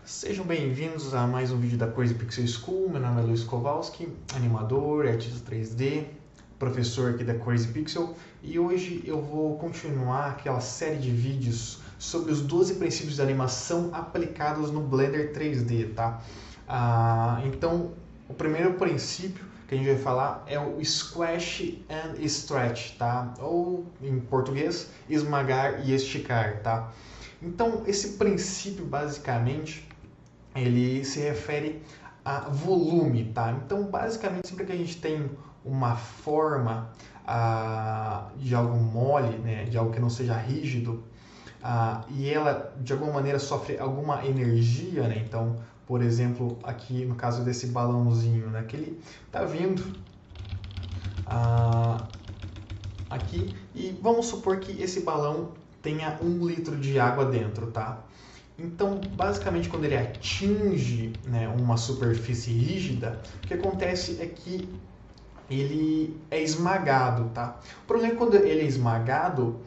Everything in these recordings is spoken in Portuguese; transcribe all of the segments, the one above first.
Sejam bem-vindos a mais um vídeo da Crazy Pixel School. Meu nome é Luiz Kowalski, animador, artista 3D, professor aqui da Crazy Pixel, e hoje eu vou continuar aquela série de vídeos sobre os 12 princípios de animação aplicados no Blender 3D, tá? Então, o primeiro princípio que a gente vai falar é o Squash and Stretch, tá? Ou, em português, esmagar e esticar, tá? Então, esse princípio, basicamente, ele se refere a volume, tá? Então, basicamente, sempre que a gente tem uma forma de algo mole, né, de algo que não seja rígido, e ela, de alguma maneira, sofre alguma energia, né? Então, por exemplo, aqui no caso desse balãozinho, né, que ele tá vindo aqui, e vamos supor que esse balão tenha 1 litro de água dentro, tá? Então, basicamente, quando ele atinge, né, uma superfície rígida, o que acontece é que ele é esmagado, tá? O problema é quando ele é esmagado,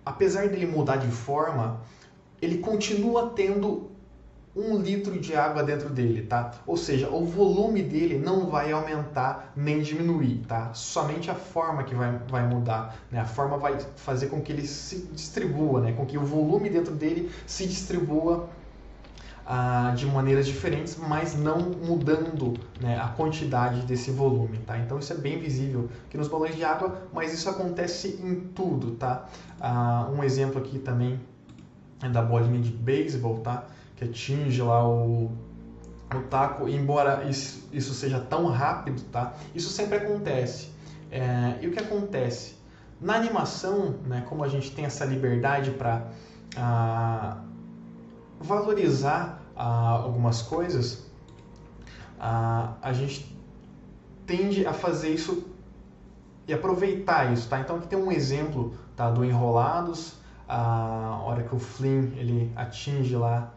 apesar dele mudar de forma, ele continua tendo 1 litro de água dentro dele, tá? Ou seja, o volume dele não vai aumentar nem diminuir, tá? Somente a forma que vai mudar, né? A forma vai fazer com que ele se distribua, né? Com que o volume dentro dele se distribua de maneiras diferentes, mas não mudando, né, a quantidade desse volume, tá? Então isso é bem visível aqui nos balões de água, mas isso acontece em tudo, tá? Um exemplo aqui também é da bolinha de beisebol, tá? Que atinge lá o taco, embora isso seja tão rápido, tá? Isso sempre acontece. E o que acontece? Na animação, né, como a gente tem essa liberdade para valorizar algumas coisas, a gente tende a fazer isso e aproveitar isso, tá? Então aqui tem um exemplo, tá, do Enrolados, a hora que o Flynn ele atinge lá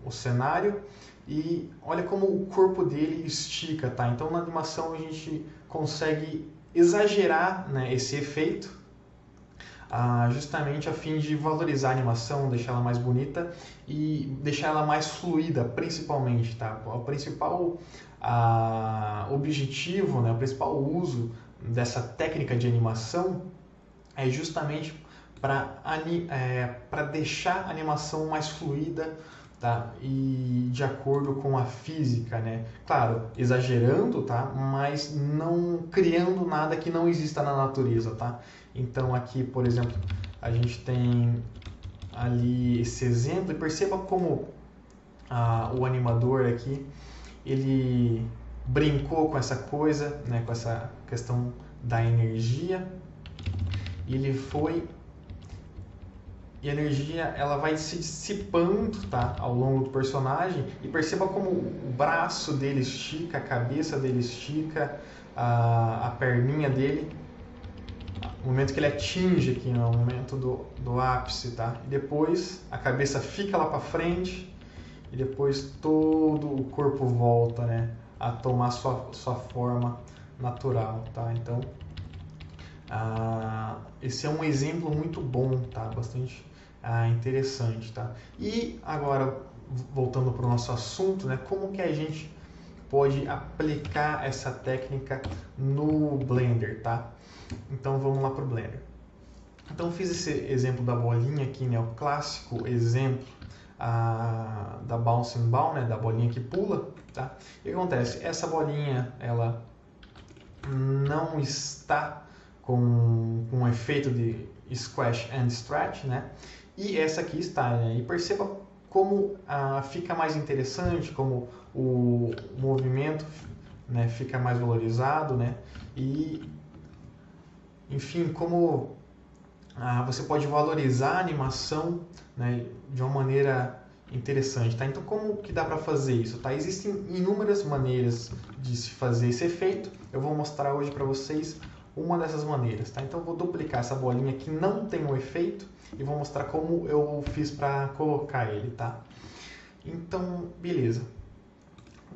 o cenário, e olha como o corpo dele estica, tá? Então na animação a gente consegue exagerar, né, esse efeito, justamente a fim de valorizar a animação, deixar ela mais bonita e deixar ela mais fluida, principalmente, tá? O principal objetivo, né, o principal uso dessa técnica de animação é justamente para deixar a animação mais fluida, tá? E de acordo com a física, né? Claro, exagerando, tá? Mas não criando nada que não exista na natureza, tá? Então aqui, por exemplo, a gente tem ali esse exemplo, e perceba como o animador aqui, ele brincou com essa coisa, né? Com essa questão da energia, e ele foi... E a energia ela vai se dissipando, tá, ao longo do personagem, e perceba como o braço dele estica, a cabeça dele estica, a perninha dele, no momento que ele atinge aqui, no momento do ápice, tá? E depois a cabeça fica lá para frente e depois todo o corpo volta, né, a tomar sua forma natural, tá? Então, esse é um exemplo muito bom, tá? Bastante interessante, tá? E agora, voltando para o nosso assunto, né? Como que a gente pode aplicar essa técnica no Blender, tá? Então vamos lá para o Blender. Então eu fiz esse exemplo da bolinha aqui, né? O clássico exemplo da Bouncing Ball, né? Da bolinha que pula, tá? E o que acontece? Essa bolinha, ela não está com um efeito de squash and stretch, né? E essa aqui está, né? E perceba como fica mais interessante, como o movimento, né, fica mais valorizado, né? E, enfim, como você pode valorizar a animação, né, de uma maneira interessante, tá? Então, como que dá para fazer isso, tá? Existem inúmeras maneiras de se fazer esse efeito. Eu vou mostrar hoje para vocês uma dessas maneiras, tá? Então, eu vou duplicar essa bolinha que não tem um efeito e vou mostrar como eu fiz para colocar ele, tá? Então, beleza.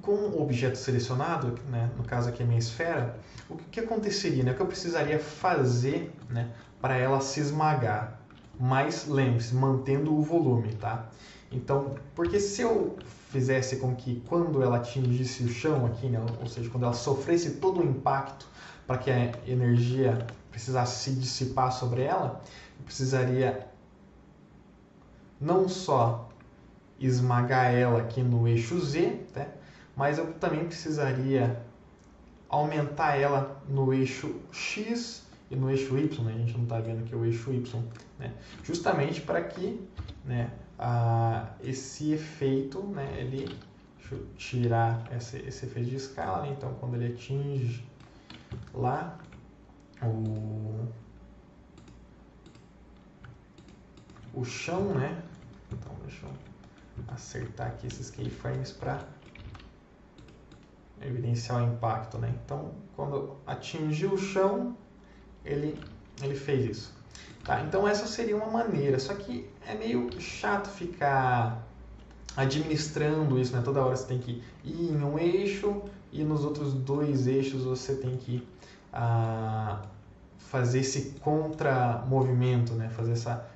Com o objeto selecionado, né, no caso aqui a minha esfera, o que aconteceria, né? O que eu precisaria fazer, né, para ela se esmagar? Mas lembre-se, mantendo o volume, tá? Então, porque se eu fizesse com que quando ela atingisse o chão aqui, né, ou seja, quando ela sofresse todo o impacto para que a energia precisasse se dissipar sobre ela, eu precisaria não só esmagar ela aqui no eixo Z, né, mas eu também precisaria aumentar ela no eixo X e no eixo Y, né? A gente não está vendo aqui o eixo Y, né? Justamente para que, né, esse efeito, né, deixa eu tirar esse efeito de escala, né? Então quando ele atinge lá o chão, né? Então deixa eu acertar aqui esses keyframes para evidenciar o impacto, né? Então quando atingiu o chão, ele fez isso. Tá, então essa seria uma maneira, só que é meio chato ficar administrando isso, né? Toda hora você tem que ir em um eixo e nos outros dois eixos você tem que fazer esse contramovimento, né? Fazer essa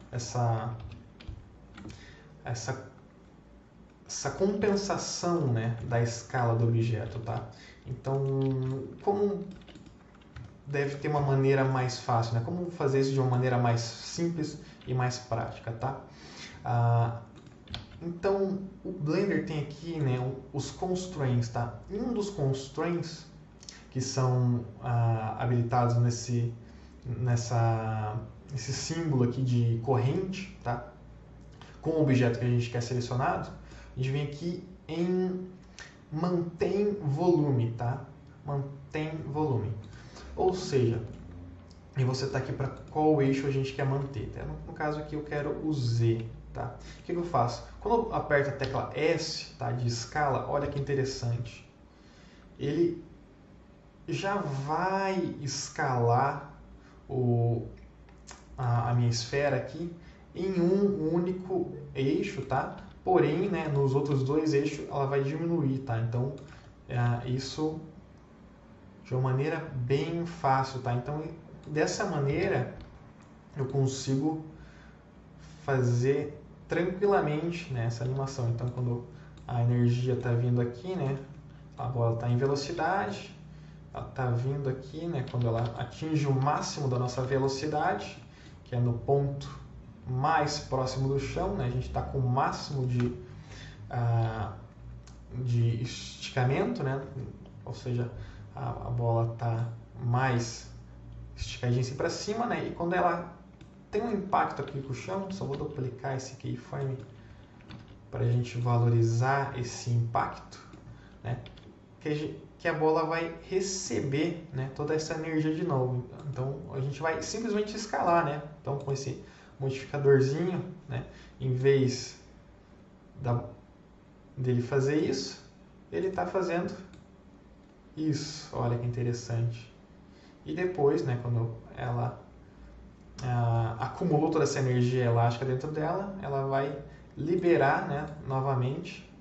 compensação, né, da escala do objeto, tá? Então, como deve ter uma maneira mais fácil, né? Como fazer isso de uma maneira mais simples e mais prática, tá? Então, o Blender tem aqui, né, os constraints, tá? E um dos constraints que são habilitados nesse símbolo aqui de corrente, tá? Com o objeto que a gente quer selecionado, a gente vem aqui em mantém volume, tá? Mantém volume. Ou seja, e você está aqui para qual eixo a gente quer manter. Tá? No caso aqui eu quero o Z. Tá? O que eu faço? Quando eu aperto a tecla S, tá, de escala, olha que interessante. Ele já vai escalar a minha esfera aqui em um único eixo, tá? Porém, né, nos outros dois eixos ela vai diminuir, tá? Então, isso de uma maneira bem fácil, tá? Então, dessa maneira, eu consigo fazer tranquilamente, né, essa animação. Então, quando a energia está vindo aqui, né, a bola está em velocidade, ela está vindo aqui, né, quando ela atinge o máximo da nossa velocidade, que é no ponto mais próximo do chão, né, a gente está com o máximo de esticamento, né, ou seja, a bola está mais esticadinha assim para cima, né, e quando ela tem um impacto aqui com o chão, só vou duplicar esse keyframe para a gente valorizar esse impacto, né? Que a bola vai receber, né, toda essa energia de novo. Então a gente vai simplesmente escalar, né? Então com esse modificadorzinho, né, em vez dele fazer isso, ele está fazendo isso. Olha que interessante. E depois, né, quando ela acumulou toda essa energia elástica dentro dela, ela vai liberar, né, novamente,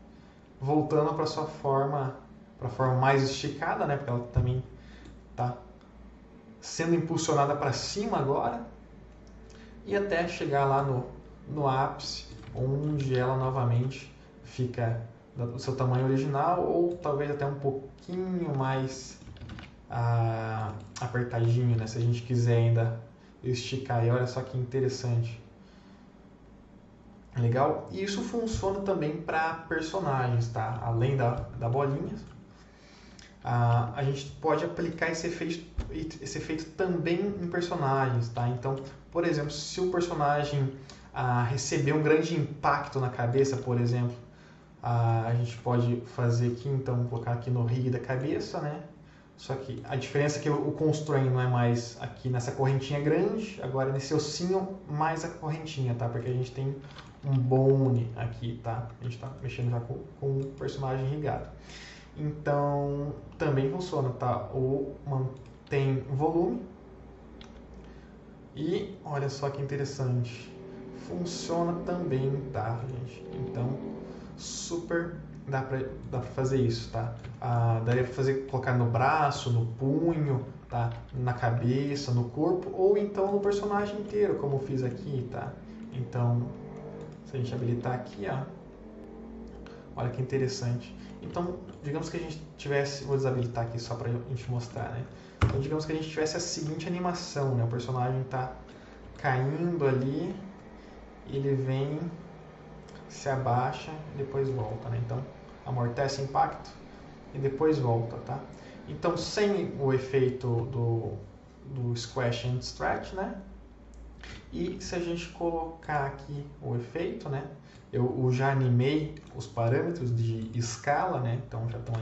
voltando para sua forma, para a forma mais esticada, né, porque ela também está sendo impulsionada para cima agora, e até chegar lá no ápice, onde ela novamente fica do seu tamanho original, ou talvez até um pouquinho mais apertadinho, né, se a gente quiser ainda esticar. E olha só que interessante. Legal? E isso funciona também para personagens, tá? Além da bolinha, a gente pode aplicar esse efeito também em personagens, tá? Então, por exemplo, se o personagem receber um grande impacto na cabeça, por exemplo, a gente pode fazer aqui, então, colocar aqui no rig da cabeça, né? Só que a diferença é que o constraint não é mais aqui nessa correntinha grande, agora nesse ossinho mais a correntinha, tá? Porque a gente tem um bone aqui, tá? A gente está mexendo já com o personagem rigado. Então, também funciona, tá? O mantém volume. E olha só que interessante. Funciona também, tá, gente? Então, super dá pra fazer isso, tá? Daria pra colocar no braço, no punho, tá? Na cabeça, no corpo, ou então no personagem inteiro, como eu fiz aqui, tá? Então, se a gente habilitar aqui, ó, Olha que interessante. Então, digamos que a gente tivesse, vou desabilitar aqui só para a gente mostrar, né? Então, digamos que a gente tivesse a seguinte animação, né? O personagem está caindo ali, ele vem, se abaixa e depois volta, né? Então, amortece impacto e depois volta, tá? Então, sem o efeito do Squash and Stretch, né? E se a gente colocar aqui o efeito, né? Eu já animei os parâmetros de escala, né? Então já estão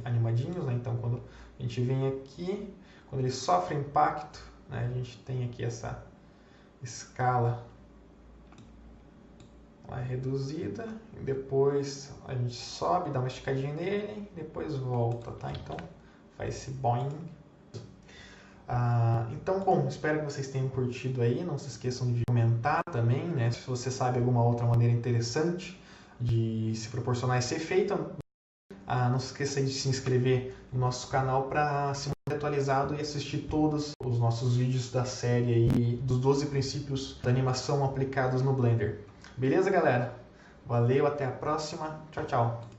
animadinhos, né? Então quando a gente vem aqui, quando ele sofre impacto, né? A gente tem aqui essa escala ela é reduzida e depois a gente sobe, dá uma esticadinha nele, depois volta, tá? Então faz esse boing. Então, bom, espero que vocês tenham curtido aí. Não se esqueçam de comentar também, né? Se você sabe alguma outra maneira interessante de se proporcionar esse efeito. Não se esqueça de se inscrever no nosso canal para se manter atualizado e assistir todos os nossos vídeos da série aí, dos 12 princípios da animação aplicados no Blender. Beleza, galera? Valeu, até a próxima. Tchau, tchau.